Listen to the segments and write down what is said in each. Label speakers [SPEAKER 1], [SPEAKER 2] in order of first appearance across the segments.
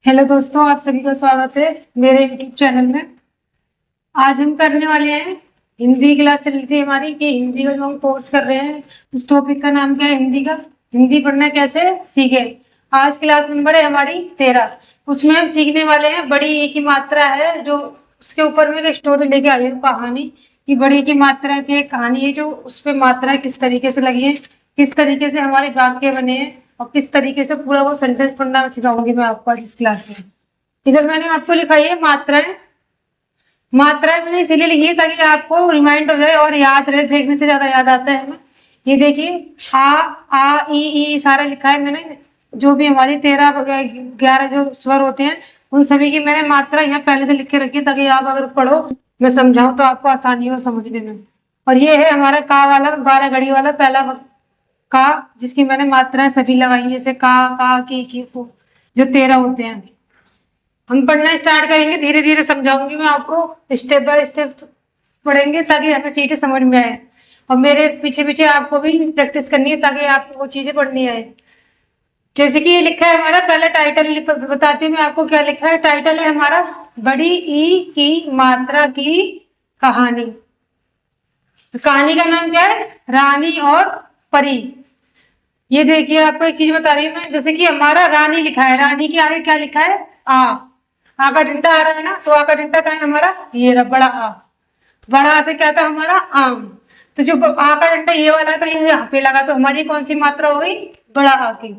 [SPEAKER 1] Hello दोस्तों, आप सभी का स्वागत है मेरे यूट्यूब चैनल में। आज हम करने वाले हैं हिंदी क्लास चल रही थी हमारी कि हिंदी का जो हम कोर्स कर रहे हैं उस टॉपिक का नाम क्या है, हिंदी का। हिंदी पढ़ना कैसे सीखे। आज क्लास नंबर है हमारी 13। उसमें हम सीखने वाले हैं बड़ी ई की मात्रा है, जो उसके ऊपर में एक स्टोरी लेके आई हूँ, कहानी कि बड़ी की मात्रा की एक कहानी है, जो उस पर मात्रा किस तरीके से लगी है, किस तरीके से हमारे वाक्य बने हैं और किस तरीके से पूरा वो सेंटेंस पढ़ना सिखाऊंगी मैं आपको आज इस क्लास में। इधर मैंने आपको लिखाई है मात्राएं। मात्राएं मैंने इसीलिए लिखी है ताकि आपको रिमाइंड हो जाए और याद रहे, देखने से ज्यादा याद आता है हमें। ये देखिए आ ई सारा लिखा है मैंने। जो भी हमारी 13 11 जो स्वर होते हैं उन सभी की मैंने मात्रा यहाँ पहले से लिख के रखी है ताकि आप अगर पढ़ो, मैं समझाऊं तो आपको आसानी हो समझने में। और ये है हमारा का वाला 12 घड़ी वाला पहला का, जिसकी मैंने मात्राएं सभी लगाई है, जैसे का की को, जो 13 होते हैं। हम पढ़ना स्टार्ट करेंगे, धीरे धीरे समझाऊंगी मैं आपको, स्टेप बाय स्टेप पढ़ेंगे ताकि हमें चीजें समझ में आए। और मेरे पीछे पीछे आपको भी प्रैक्टिस करनी है ताकि आपको वो चीजें पढ़नी आए। जैसे कि ये लिखा है हमारा, पहला टाइटल बताती हूँ मैं आपको क्या लिखा है। टाइटल है हमारा बड़ी ई की मात्रा की कहानी। तो कहानी का नाम क्या है, रानी और परी। ये देखिए आपको एक चीज बता रही हूँ मैं, जैसे कि हमारा रानी लिखा है, रानी के आगे क्या लिखा है, आ का डंडा आ रहा है ना, तो आ का डंडा क्या है हमारा, ये रहा बड़ा आ। बड़ा आ से क्या था हमारा, आम। तो जो आ का डंडा ये वाला था, ये यहाँ पे लगा, तो हमारी कौन सी मात्रा हो गई, बड़ा आ की।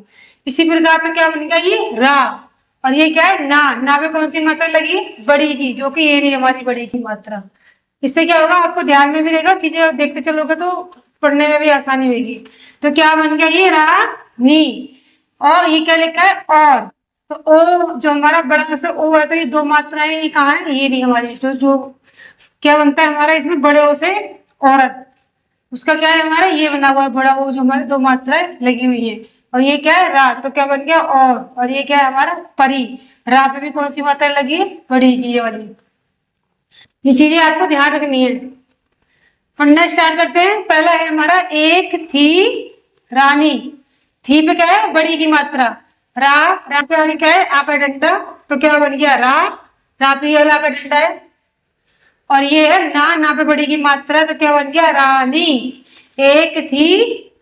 [SPEAKER 1] इसी प्रकार तो क्या बन गया ये रा, और ये क्या है ना पे कौन सी मात्रा लगी, बड़ी की, जो कि ये नहीं हमारी बड़ी की मात्रा। इससे क्या होगा, आपको ध्यान में भी रहेगा, चीजें देखते चलोगे तो पढ़ने में भी आसानी होगी। तो क्या बन गया ये रा नी, और ये क्या लिखा है और। तो ओ जो हमारा बड़ा से ओ है, तो ये दो मात्राएं, ये कहाँ है, ये नहीं हमारी, जो जो क्या बनता है हमारा इसमें, बड़े ओ से औरत, उसका क्या है हमारा ये बना हुआ है बड़ा ओ, जो हमारी दो मात्राएं लगी हुई है। और ये क्या है रा, तो क्या बन गया और ये क्या है हमारा परी। रा पे भी कौन सी मात्रा लगी है, बड़ी की, ये वाली। ये चीजें आपको ध्यान रखनी है। पढ़ना स्टार्ट करते हैं। पहला है हमारा एक थी रानी। थी पे क्या है, बड़ी की मात्रा। रा के आगे क्या है, आ का डंडा, तो क्या बन गया रा पे ला का डंडा है। और ये है ना पे बड़ी की मात्रा, तो क्या बन गया रानी। एक थी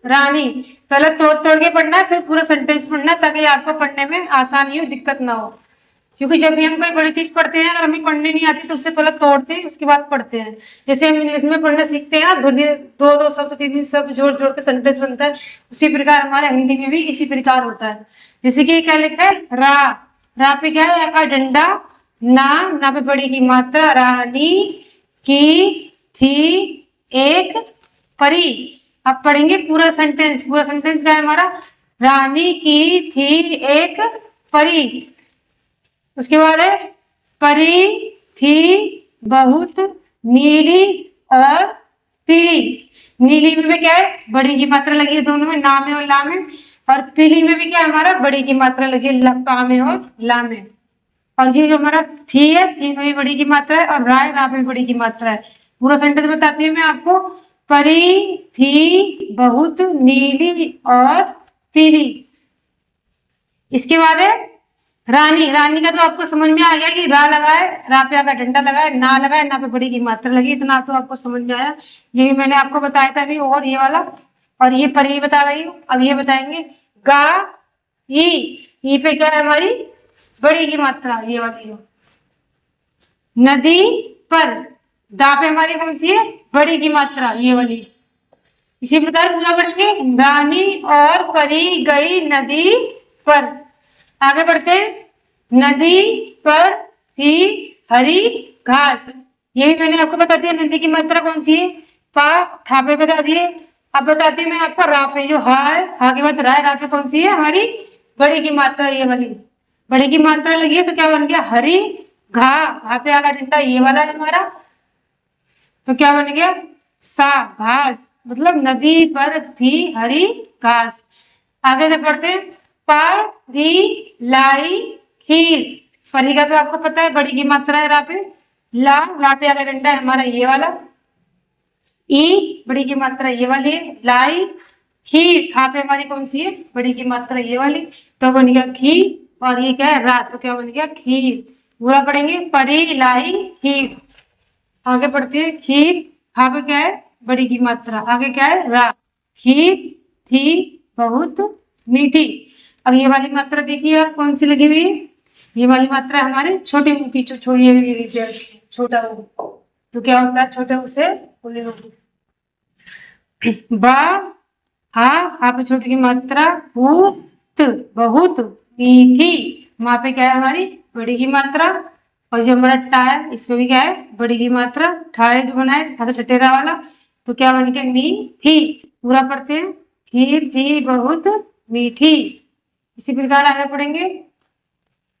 [SPEAKER 1] रानी। पहले तोड़ तोड़ के पढ़ना है, फिर पूरा सेंटेंस पढ़ना है ताकि आपको पढ़ने में आसानी हो, दिक्कत ना हो। क्योंकि जब भी हम कोई बड़ी चीज पढ़ते हैं, अगर हमें पढ़ने नहीं आती तो उससे पहले तोड़ते हैं, उसके बाद पढ़ते हैं। जैसे हम इंग्लिश में पढ़ना सीखते हैं ना, दो दो शब्द तीन तीन शब्द जोड़ जोड़ के सेंटेंस बनता है, उसी प्रकार हमारा हिंदी में भी इसी प्रकार होता है। जैसे कि क्या लिखा है रा पे क्या है, का डंडा, ना पे बड़ी की मात्रा, रानी की थी एक परी। अब पढ़ेंगे पूरा सेंटेंस। पूरा सेंटेंस क्या है हमारा, रानी की थी एक परी। उसके बाद है परी थी बहुत नीली और पीली। नीली में भी क्या है, बड़ी की मात्रा लगी है, दोनों में ना में और ला में। और पीली में भी क्या है हमारा, बड़ी की मात्रा लगी है, का में और ला में। और ये जो हमारा थी है, थी में भी बड़ी की मात्रा है, और रा में भी बड़ी की मात्रा है। पूरा सेंटेंस बताती हूँ मैं आपको। परी थी बहुत नीली और पीली। इसके बाद है रानी। रानी का तो आपको समझ में आ गया कि रा लगा है, रा पे आकर डंडा लगा है, ना लगा है, ना पे बड़ी की मात्रा लगी, इतना तो आपको समझ में आया। ये भी मैंने आपको बताया था अभी, और ये वाला, और ये परी बता रही हूँ। अब ये बताएंगे गा ई पे क्या है हमारी, बड़ी की मात्रा, ये वाली हो। नदी पर, दा पे हमारी कौन सी है, बड़ी की मात्रा, ये वाली। इसी प्रकार पूरा बच के रानी और परी गई नदी पर। आगे बढ़ते हैं। नदी पर थी हरी घास। ये भी मैंने आपको बता दिया, नदी की मात्रा कौन सी है, पा था पे बता दिए। अब बताती हूँ मैं आपको रा पे, जो हा है, हा के बाद रा है, रा पे कौन सी है हमारी, बड़ी की मात्रा, ये वाली। बड़ी की मात्रा लगी है तो क्या बन गया, हरी घा पे आगा डंडा, ये वाला है हमारा, तो क्या बन गया सा घास। मतलब नदी पर थी हरी घास। आगे से पढ़ते हैं। परी लाई खीर। परी का तो आपको पता है, बड़ी की मात्रा है रा पे, ला पे आगा डंडा है हमारा, ये वाला। ई बड़ी की मात्रा ये वाली है, लाई खीर, खा पे हमारी कौन सी है, बड़ी की मात्रा ये वाली, तो बन गया खी। और ये क्या है रा, तो क्या बन गया खीर। पूरा पढ़ेंगे परी लाई खीर। आगे पढ़ते हैं खीर, हा पे क्या है बड़ी की मात्रा, आगे क्या है रा। खीर थी बहुत मीठी। अब ये वाली मात्रा देखिए आप कौन सी लगी हुई है, ये वाली मात्रा हमारे छोटे ऊ की, छोटा ऊ। तो क्या होता है छोटे ऊ से पुल्लिंग होगी। बा हा पे छोटे की मात्रा, बहुत बहुत मीठी। माँ पे क्या है हमारी बड़ी की मात्रा, और जो हमारा टा है इसमें भी क्या है बड़ी की मात्रा, ठा है जो बना है ऐसा टटेरा वाला, तो क्या बन गया मी थी। पूरा पढ़ते हैं खीर थी बहुत मीठी। इसी प्रकार आगे पढ़ेंगे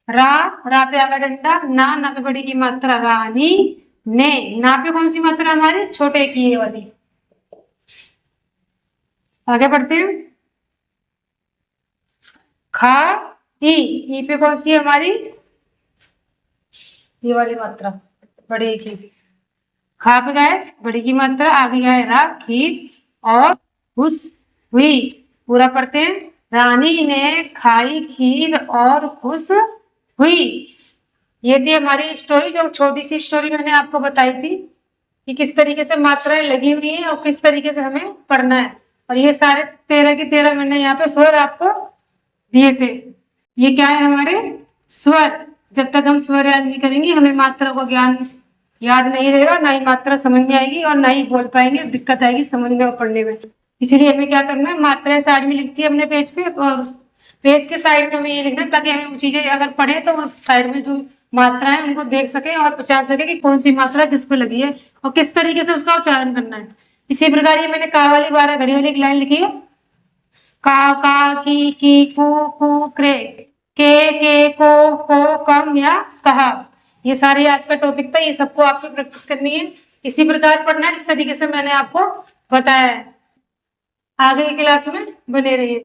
[SPEAKER 1] रा पे आगा डंडा, ना पे बड़ी की मात्रा रानी ने। ना पे कौन सी मात्रा हमारी छोटे की ये वाली। आगे बढ़ते हैं खा ई पे कौन सी है हमारी ये वाली मात्रा बड़ी की। खा पे गए बड़ी की मात्रा, आगे गए रा खीर और खुश हुई। पूरा पढ़ते हैं रानी ने खाई खीर और खुश हुई। ये थी हमारी स्टोरी, जो छोटी सी स्टोरी मैंने आपको बताई थी कि किस तरीके से मात्राएं लगी हुई हैं और किस तरीके से हमें पढ़ना है। और ये सारे 13 के 13 मैंने यहाँ पे स्वर आपको दिए थे। ये क्या है हमारे स्वर। जब तक हम स्वर याद नहीं करेंगे हमें मात्रा का ज्ञान याद नहीं रहेगा, ना ही मात्रा समझ में आएगी और ना ही बोल पाएंगे, दिक्कत आएगी समझने और पढ़ने में। इसीलिए हमें क्या करना है, मात्राएं साइड में लिखती है अपने पेज पे, और पेज के साइड में हमें ये लिखना है ताकि हमें वो चीजें अगर पढ़े तो उस साइड में जो मात्रा है उनको देख सके और पहचान सके कि कौन सी मात्रा किस पे लगी है और किस तरीके से उसका उच्चारण करना है। इसी प्रकार ये मैंने का वाली 12 घड़ी वाली एक लाइन लिखी है, का की कू क्रे, के को कम या कहा। ये सारे आज का टॉपिक था, ये सबको आपको प्रैक्टिस करनी है, इसी प्रकार पढ़ना है जिस तरीके से मैंने आपको बताया है। आगे की क्लास में बने रहिए।